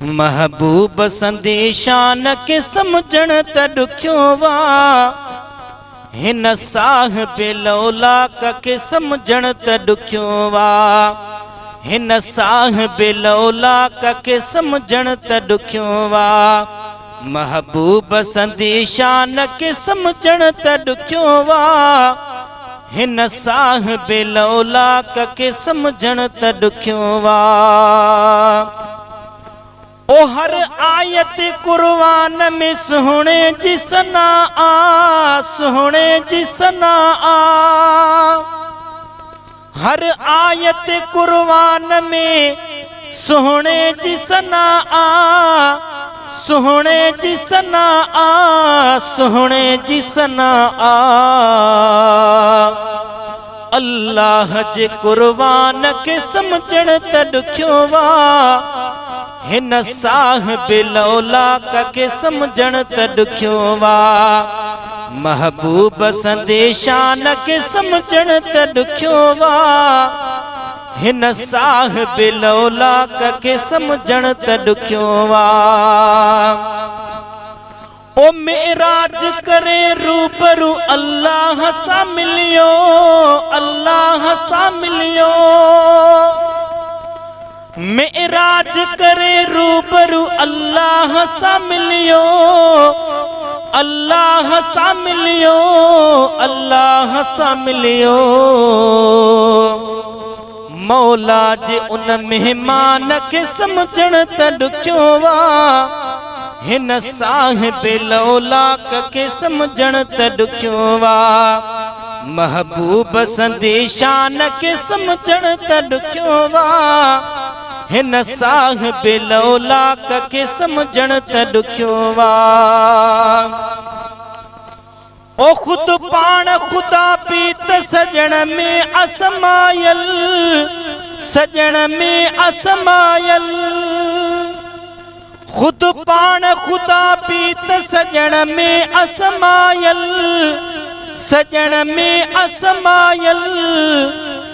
महबूब संदेशान के समझण त ॾुखियो वा। हिन साहिब लौलाक के समझण त ॾुखियो वा। हिन साहिब लौलाक के समझण त ॾुखियो वा। महबूब संदेशान के समझण त ॾुखियो वा। हिन साहिब लौलाक के समझण त ॾुखियो वा। ओ हर आयत कुरआन में सुहणे जी सना आ, सुहणे जी सना आ। हर आयत कुरआन में सुहणे जी सना आ, सुहणे जी सना आ, सुहणे जी सना आ। अल्लाह जे कुरआन के समझण त ॾुखियो वा। हिन साहिब लौलाक के समझण त ॾुखियो वा। महबूब संदेशान के समझण त ॾुखियो वा। हिन साहिब लौलाक के समझण त ॾुखियो वा। ओ मेराज करे रूबरू अल्लाह सां मिलियो, अल्लाह सां मिलियो। मेराज करे रूबरू अल्लाह सां मिलियो, अल्लाह सां मिलियो, अल्लाह सां मिलियो। मौला जे उन मेहमान के समझण त ॾुखियो वा। हिन साहिब लौलाक के समझण त ॾुखियो वा। महबूब संदेशान के समझण त ॾुखियो वा। हिन साहिब लौलाक के समझण त ॾुखियो वा। ओ खुद पाण खुदा पी त सजण में असमायल, सजण में असमायल। खुद पाण खुदा पी त सजण में असमायल, सजण में असमायल,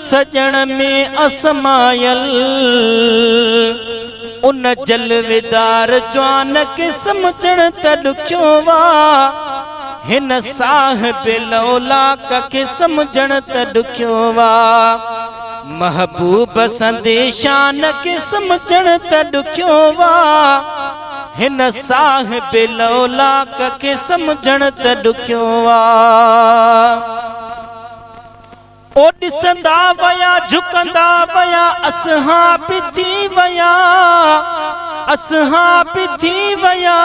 सजण में असमायल। उन जलवेदार जवान के समझण त ॾुखियो वा। हिन साहिब लौलाक के समझण त ॾुखियो वा। महबूब संदेशान के समझण त ॾुखियो वा। हिन साहिब लौलाक के समझण त ॾुखियो वा। ओ ॾिसंदा वया झुकंदा वया असहाब थी वया, असहाब थी वया।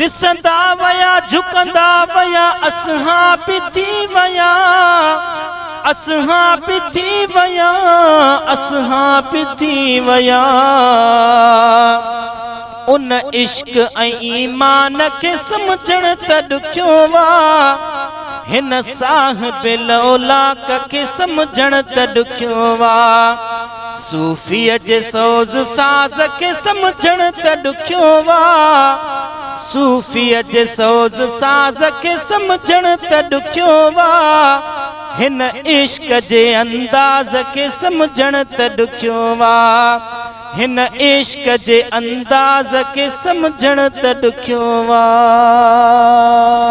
ॾिसंदा वया झुकंदा वया असहाब थी वया, असहाब थी वया, असहाब थी वया। उन इश्क ऐं ईमान के समझण त ॾुखियो वा। हिन साहिब लौलाक के समझण त ॾुखियो वा। सूफीअ जे सोज़ साज़ के समझण त ॾुखियो वा। सूफीअ जे सोज़ साज़ के समझण त ॾुखियो वा। हिन इश्क जे अंदाज़ के समझण त ॾुखियो वा। हिन इश्क जे अंदाज़ के समझण त ॾुखियो वा।